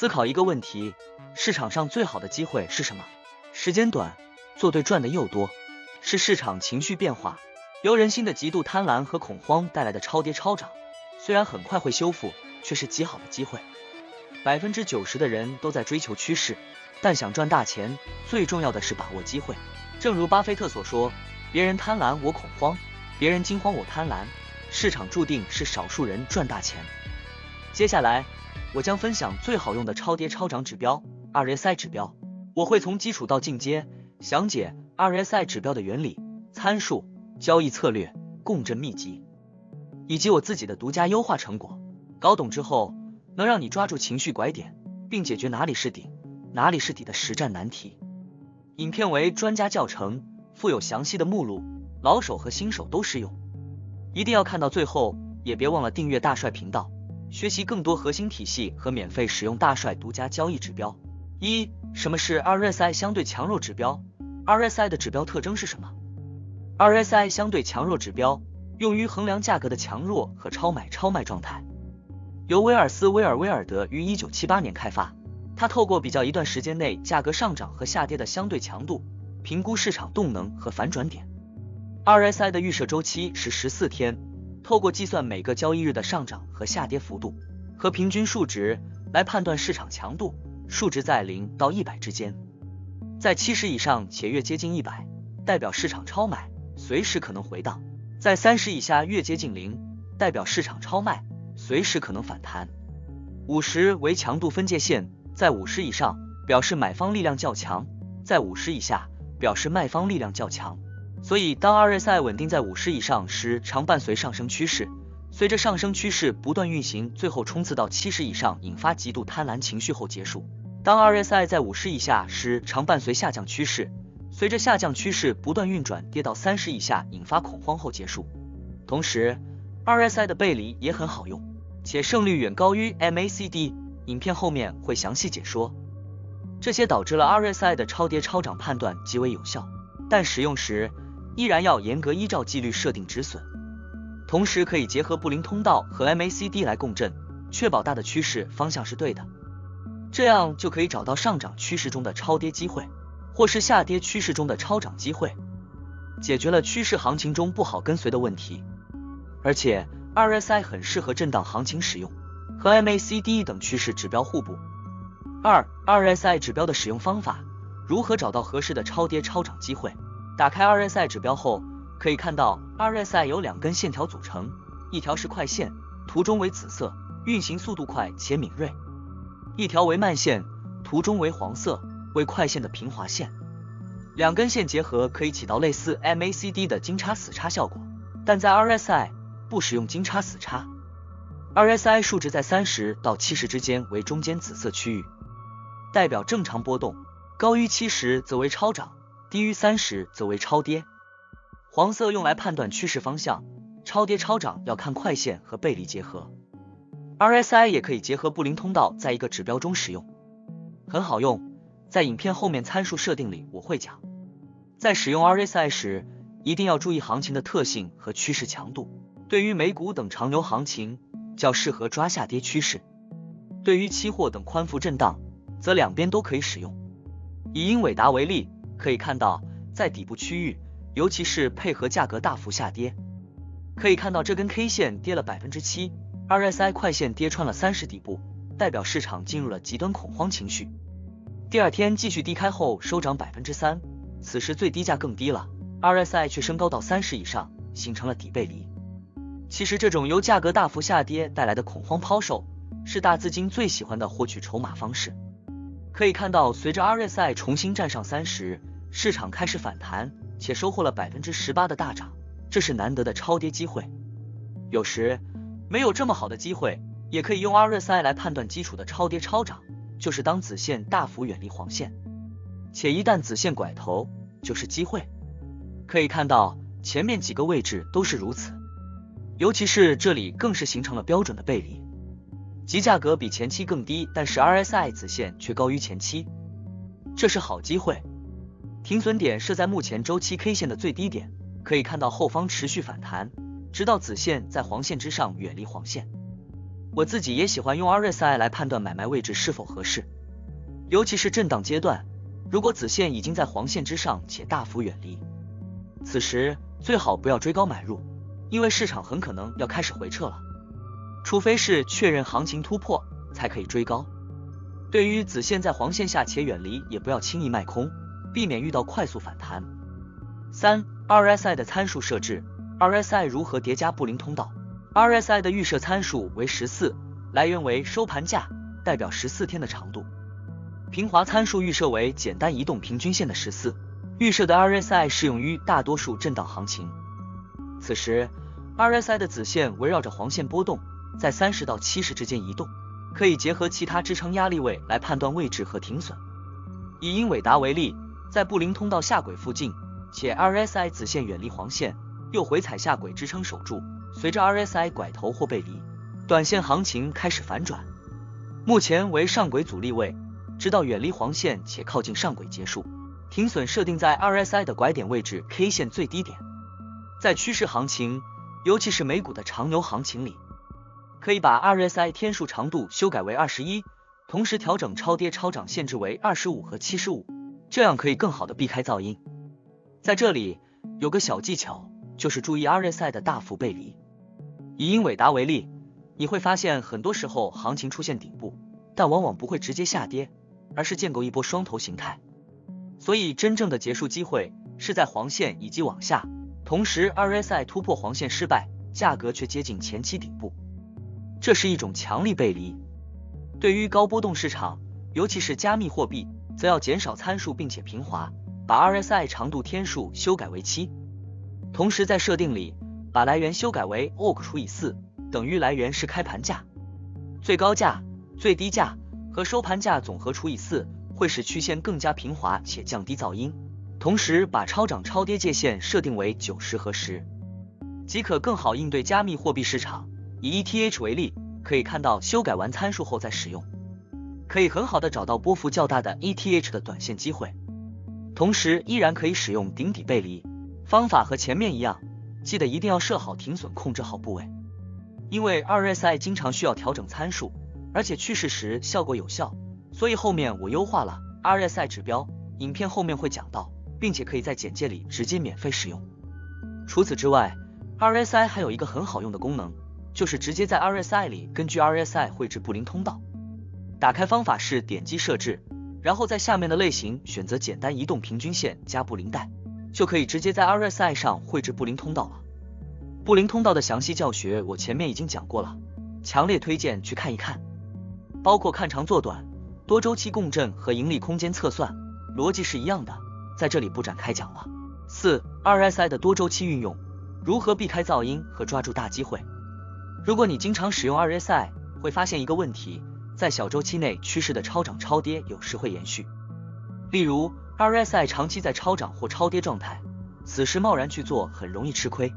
思考一个问题：市场上最好的机会是什么？时间短，做对赚的又多，是市场情绪变化，由人心的极度贪婪和恐慌带来的超跌超涨，虽然很快会修复，却是极好的机会。90%的人都在追求趋势，但想赚大钱，最重要的是把握机会。正如巴菲特所说，别人贪婪我恐慌，别人惊慌我贪婪，市场注定是少数人赚大钱。接下来我将分享最好用的超跌超涨指标 RSI 指标，我会从基础到进阶详解 RSI 指标的原理、参数、交易策略、共振秘籍，以及我自己的独家优化成果。搞懂之后，能让你抓住情绪拐点，并解决哪里是顶，哪里是底的实战难题。影片为专家教程，附有详细的目录，老手和新手都适用。一定要看到最后，也别忘了订阅大帅频道，学习更多核心体系和免费使用大帅独家交易指标。什么是 RSI 相对强弱指标？ RSI 的指标特征是什么？ RSI 相对强弱指标用于衡量价格的强弱和超买超卖状态，由威尔斯·威尔威尔德于1978年开发。他透过比较一段时间内价格上涨和下跌的相对强度，评估市场动能和反转点。RSI 的预设周期是14天，透过计算每个交易日的上涨和下跌幅度和平均数值来判断市场强度，数值在0到100之间，在70以上且越接近100，代表市场超买，随时可能回档；在30以下越接近0，代表市场超卖，随时可能反弹。50为强度分界线，在50以上表示买方力量较强，在50以下表示卖方力量较强。所以当 RSI 稳定在50以上时，常伴随上升趋势，随着上升趋势不断运行，最后冲刺到70以上，引发极度贪婪情绪后结束。当 RSI 在50以下时，常伴随下降趋势，随着下降趋势不断运转，跌到30以下，引发恐慌后结束。同时 RSI 的背离也很好用，且胜率远高于 MACD， 影片后面会详细解说。这些导致了 RSI 的超跌超涨判断极为有效，但使用时依然要严格依照纪律设定止损，同时可以结合布林通道和 MACD 来共振，确保大的趋势方向是对的，这样就可以找到上涨趋势中的超跌机会，或是下跌趋势中的超涨机会，解决了趋势行情中不好跟随的问题。而且 RSI 很适合震荡行情使用，和 MACD 等趋势指标互补。RSI 指标的使用方法，如何找到合适的超跌超涨机会？打开 RSI 指标后，可以看到 RSI 由2根线条组成，一条是快线，图中为紫色，运行速度快且敏锐；一条为慢线，图中为黄色，为快线的平滑线。2根线结合可以起到类似 MACD 的金叉死叉效果，但在 RSI 不使用金叉死叉。RSI 数值在30到70之间为中间紫色区域，代表正常波动，高于70则为超涨，低于30则为超跌。黄色用来判断趋势方向，超跌超涨要看快线和背离结合。RSI 也可以结合布林通道在一个指标中使用，很好用，在影片后面参数设定里我会讲。在使用 RSI 时，一定要注意行情的特性和趋势强度，对于美股等长牛行情较适合抓下跌趋势，对于期货等宽幅震荡则两边都可以使用。以英伟达为例，可以看到在底部区域，尤其是配合价格大幅下跌，可以看到这根 K 线跌了 7%， RSI 快线跌穿了30底部，代表市场进入了极端恐慌情绪。第二天继续低开后收涨 3%， 此时最低价更低了， RSI 却升高到30以上，形成了底背离。其实这种由价格大幅下跌带来的恐慌抛售，是大资金最喜欢的获取筹码方式。可以看到随着 RSI 重新站上30，市场开始反弹，且收获了 18% 的大涨，这是难得的超跌机会。有时没有这么好的机会，也可以用 RSI 来判断基础的超跌超涨，就是当子线大幅远离黄线，且一旦子线拐头就是机会。可以看到前面几个位置都是如此，尤其是这里更是形成了标准的背离，即价格比前期更低，但是 RSI 子线却高于前期，这是好机会。停损点设在目前周期 K 线的最低点，可以看到后方持续反弹，直到子线在黄线之上远离黄线。我自己也喜欢用 RSI 来判断买卖位置是否合适，尤其是震荡阶段，如果子线已经在黄线之上且大幅远离，此时最好不要追高买入，因为市场很可能要开始回撤了，除非是确认行情突破才可以追高。对于子线在黄线下且远离，也不要轻易卖空，避免遇到快速反弹。3. RSI 的参数设置。 RSI 如何叠加布林通道？ RSI 的预设参数为14，来源为收盘价，代表14天的长度。平滑参数预设为简单移动平均线的14，预设的 RSI 适用于大多数震荡行情。此时 RSI 的子线围绕着黄线波动，在30到70之间移动，可以结合其他支撑压力位来判断位置和停损。以英伟达为例，在布林通道下轨附近，且 RSI 子线远离黄线，又回踩下轨支撑守住，随着 RSI 拐头或背离，短线行情开始反转。目前为上轨阻力位，直到远离黄线且靠近上轨结束。停损设定在 RSI 的拐点位置 K 线最低点。在趋势行情，尤其是美股的长牛行情里，可以把 RSI 天数长度修改为21，同时调整超跌超涨限制为25和75，这样可以更好的避开噪音。在这里有个小技巧，就是注意 RSI 的大幅背离。以英伟达为例，你会发现很多时候行情出现顶部，但往往不会直接下跌，而是建构一波双头形态。所以真正的结束机会是在黄线以及往下，同时 RSI 突破黄线失败，价格却接近前期顶部，这是一种强力背离。对于高波动市场，尤其是加密货币，则要减少参数并且平滑，把 RSI 长度天数修改为7，同时在设定里把来源修改为 OK 除以4，等于来源是开盘价，最高价、最低价和收盘价总和除以4，会使曲线更加平滑且降低噪音。同时把超涨超跌界限设定为90和10，即可更好应对加密货币市场。以 ETH 为例，可以看到修改完参数后再使用，可以很好的找到波幅较大的 ETH 的短线机会，同时依然可以使用顶底背离。方法和前面一样，记得一定要设好停损，控制好部位。因为 RSI 经常需要调整参数，而且趋势时效果有效，所以后面我优化了 RSI 指标，影片后面会讲到，并且可以在简介里直接免费使用。除此之外， RSI 还有一个很好用的功能，就是直接在 RSI 里根据 RSI 绘制布林通道。打开方法是点击设置，然后在下面的类型选择简单移动平均线加布林带，就可以直接在 RSI 上绘制布林通道了。布林通道的详细教学我前面已经讲过了，强烈推荐去看一看，包括看长做短、多周期共振和盈利空间测算，逻辑是一样的，在这里不展开讲了。4. RSI 的多周期运用，如何避开噪音和抓住大机会。如果你经常使用 RSI， 会发现一个问题，在小周期内趋势的超涨超跌有时会延续。例如 RSI 长期在超涨或超跌状态，此时贸然去做很容易吃亏。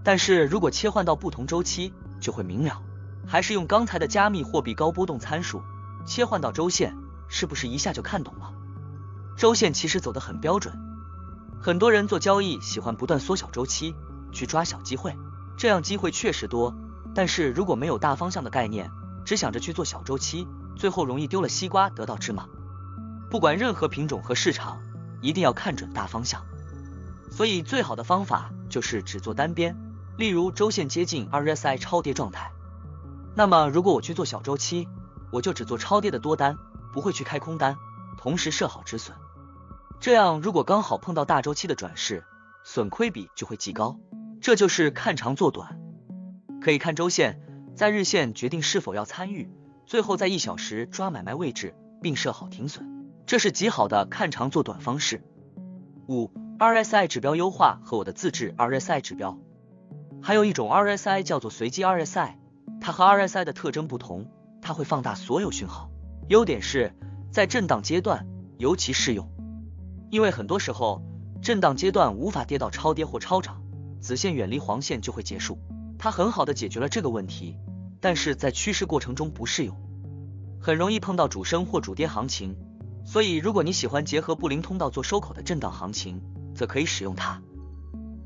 但是如果切换到不同周期就会明了。还是用刚才的加密货币高波动参数切换到周线，是不是一下就看懂了？周线其实走得很标准，很多人做交易喜欢不断缩小周期去抓小机会，这样机会确实多，但是如果没有大方向的概念，只想着去做小周期，最后容易丢了西瓜得到芝麻。不管任何品种和市场，一定要看准大方向。所以最好的方法就是只做单边，例如周线接近 RSI 超跌状态。那么如果我去做小周期，我就只做超跌的多单，不会去开空单，同时设好止损。这样如果刚好碰到大周期的转势，损亏比就会极高。这就是看长做短。可以看周线，在日线决定是否要参与，最后在1小时抓买卖位置并设好停损，这是极好的看长做短方式。5. RSI 指标优化和我的自制 RSI 指标。还有一种 RSI 叫做随机 RSI， 它和 RSI 的特征不同，它会放大所有讯号。优点是在震荡阶段尤其适用，因为很多时候震荡阶段无法跌到超跌或超涨，子线远离黄线就会结束，它很好的解决了这个问题，但是在趋势过程中不适用，很容易碰到主升或主跌行情。所以如果你喜欢结合布林通道做收口的震荡行情，则可以使用它。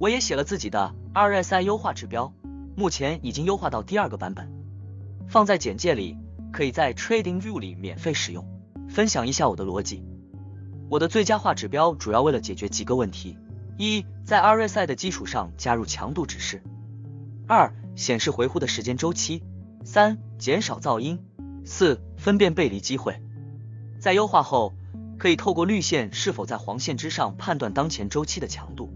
我也写了自己的 RSI 优化指标，目前已经优化到第2个版本，放在简介里，可以在 TradingView 里免费使用。分享一下我的逻辑。我的最佳化指标主要为了解决几个问题：一、在 RSI 的基础上加入强度指示；二、显示回护的时间周期；三、减少噪音；四、分辨背离机会。在优化后，可以透过绿线是否在黄线之上判断当前周期的强度。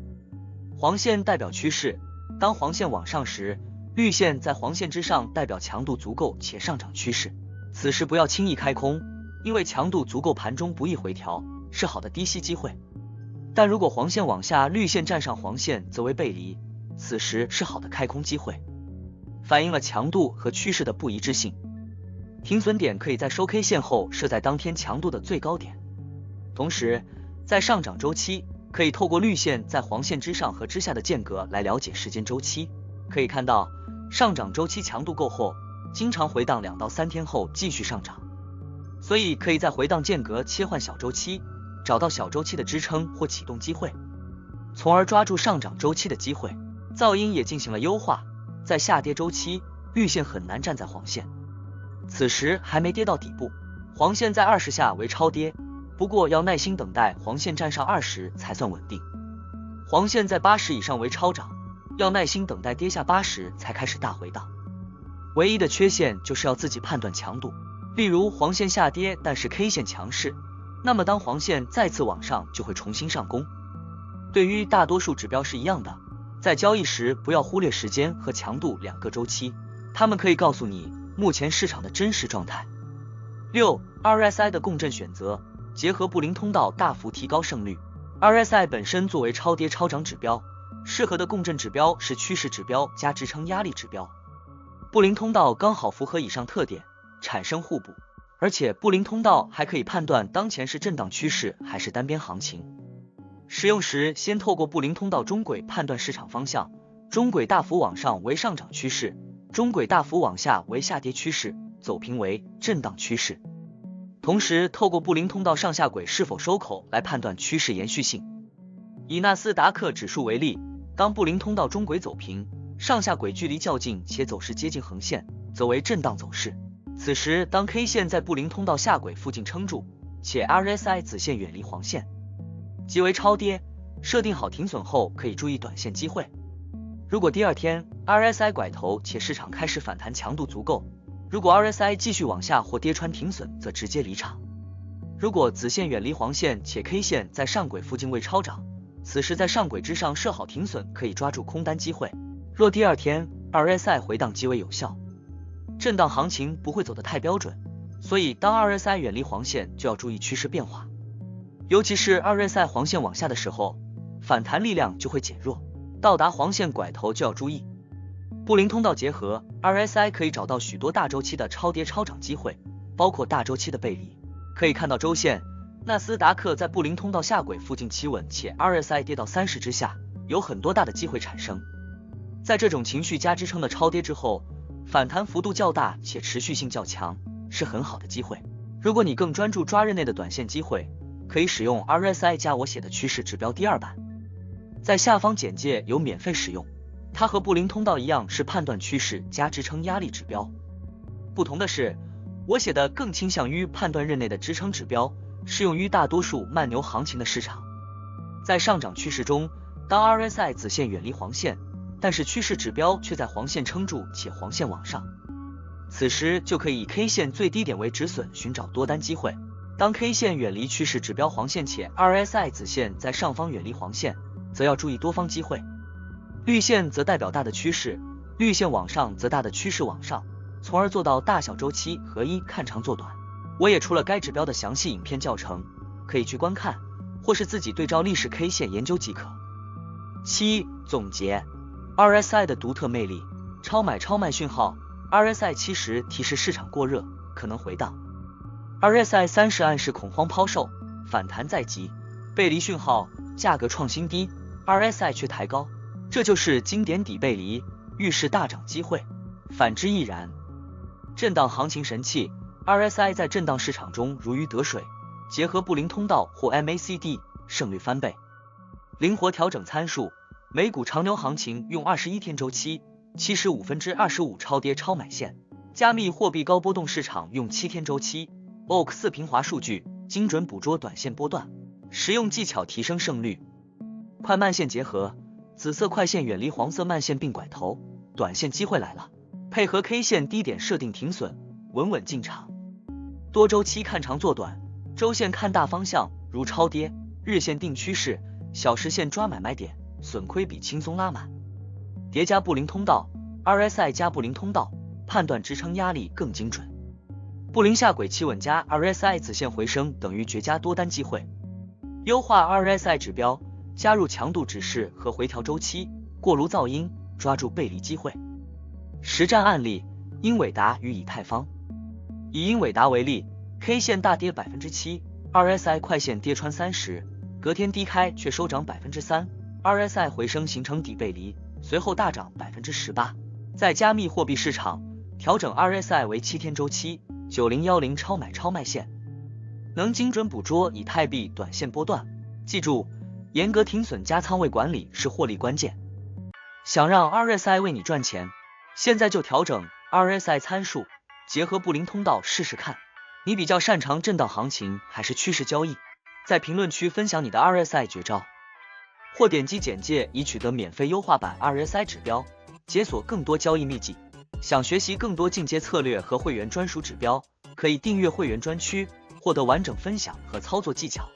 黄线代表趋势，当黄线往上时，绿线在黄线之上代表强度足够且上涨趋势。此时不要轻易开空，因为强度足够盘中不易回调，是好的低吸机会。但如果黄线往下，绿线站上黄线则为背离，此时是好的开空机会，反映了强度和趋势的不一致性。停损点可以在收 K 线后设在当天强度的最高点。同时，在上涨周期，可以透过绿线在黄线之上和之下的间隔来了解时间周期。可以看到，上涨周期强度够后，经常回档2到3天后继续上涨，所以可以在回档间隔切换小周期，找到小周期的支撑或启动机会，从而抓住上涨周期的机会。噪音也进行了优化，在下跌周期，绿线很难站在黄线，此时还没跌到底部，黄线在20下为超跌，不过要耐心等待黄线站上20才算稳定。黄线在80以上为超涨，要耐心等待跌下80才开始大回档。唯一的缺陷就是要自己判断强度，例如黄线下跌但是 K 线强势，那么当黄线再次往上就会重新上攻。对于大多数指标是一样的，在交易时不要忽略时间和强度2个周期，它们可以告诉你目前市场的真实状态。6. RSI 的共振选择，结合布林通道大幅提高胜率。RSI 本身作为超跌超涨指标，适合的共振指标是趋势指标加支撑压力指标。布林通道刚好符合以上特点，产生互补，而且布林通道还可以判断当前是震荡趋势还是单边行情。使用时先透过布林通道中轨判断市场方向，中轨大幅往上为上涨趋势，中轨大幅往下为下跌趋势，走平为震荡趋势。同时透过布林通道上下轨是否收口来判断趋势延续性。以纳斯达克指数为例，当布林通道中轨走平，上下轨距离较近且走势接近横线，则为震荡走势。此时当 K 线在布林通道下轨附近撑住，且 RSI 子线远离黄线，即为超跌，设定好停损后可以注意短线机会。如果第二天 RSI 拐头且市场开始反弹强度足够，如果 RSI 继续往下或跌穿停损，则直接离场。如果子线远离黄线且 K 线在上轨附近未超涨，此时在上轨之上设好停损，可以抓住空单机会。若第二天 RSI 回档极为有效，震荡行情不会走得太标准，所以当 RSI 远离黄线就要注意趋势变化，尤其是 RSI 黄线往下的时候，反弹力量就会减弱，到达黄线拐头就要注意。布林通道结合 RSI 可以找到许多大周期的超跌超涨机会，包括大周期的背离。可以看到周线，纳斯达克在布林通道下轨附近企稳，且 RSI 跌到30之下，有很多大的机会产生。在这种情绪加支撑的超跌之后，反弹幅度较大且持续性较强，是很好的机会。如果你更专注抓日内的短线机会，可以使用 RSI 加我写的趋势指标第2版，在下方简介有免费使用。它和布林通道一样是判断趋势加支撑压力指标，不同的是，我写的更倾向于判断日内的支撑指标，适用于大多数慢牛行情的市场。在上涨趋势中，当 RSI 子线远离黄线，但是趋势指标却在黄线撑住且黄线往上，此时就可以以 K 线最低点为止损，寻找多单机会。当 K 线远离趋势指标黄线且 RSI 子线在上方远离黄线，则要注意多方机会。绿线则代表大的趋势，绿线往上则大的趋势往上，从而做到大小周期合一，看长做短。我也出了该指标的详细影片教程，可以去观看，或是自己对照历史 K 线研究即可。7. 总结 RSI 的独特魅力，超买超卖讯号 RSI 70提示市场过热，可能回档。RSI 30暗示恐慌抛售，反弹在即，背离讯号，价格创新低， RSI 却抬高，这就是经典底背离，预示大涨机会，反之亦然。震荡行情神器 RSI 在震荡市场中如鱼得水，结合布林通道或 MACD 胜率翻倍。灵活调整参数，美股长牛行情用21天周期，75/25超跌超买线，加密货币高波动市场用7天周期 ，OX 平滑数据，精准捕捉短线波段，实用技巧提升胜率。快慢线结合，紫色快线远离黄色慢线并拐头，短线机会来了。配合 K 线低点设定停损，稳稳进场。多周期看长做短，周线看大方向，如超跌，日线定趋势，小时线抓买卖点，损亏比轻松拉满。叠加布林通道 ，RSI 加布林通道，判断支撑压力更精准。布林下轨企稳加 RSI 子线回升等于绝佳多单机会。优化 RSI 指标，加入强度指示和回调周期，过炉噪音，抓住背离机会。实战案例：英伟达与以太坊。以英伟达为例 ，K 线大跌 7%，RSI 快线跌穿30，隔天低开却收涨 3%，RSI 回升形成底背离，随后大涨 18%。在加密货币市场，调整 RSI 为7天周期，9010超买超卖线，能精准捕捉以太币短线波段。记住，严格停损加仓位管理是获利关键。想让 RSI 为你赚钱，现在就调整 RSI 参数，结合布林通道试试看。你比较擅长震荡行情还是趋势交易？在评论区分享你的 RSI 绝招，或点击简介以取得免费优化版 RSI 指标，解锁更多交易秘籍。想学习更多进阶策略和会员专属指标，可以订阅会员专区，获得完整分享和操作技巧。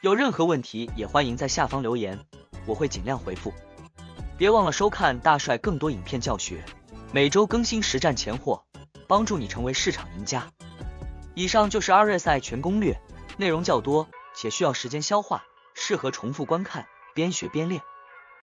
有任何问题也欢迎在下方留言，我会尽量回复。别忘了收看大帅更多影片教学，每周更新实战前货，帮助你成为市场赢家。以上就是 RSI 全攻略，内容较多且需要时间消化，适合重复观看，边学边练。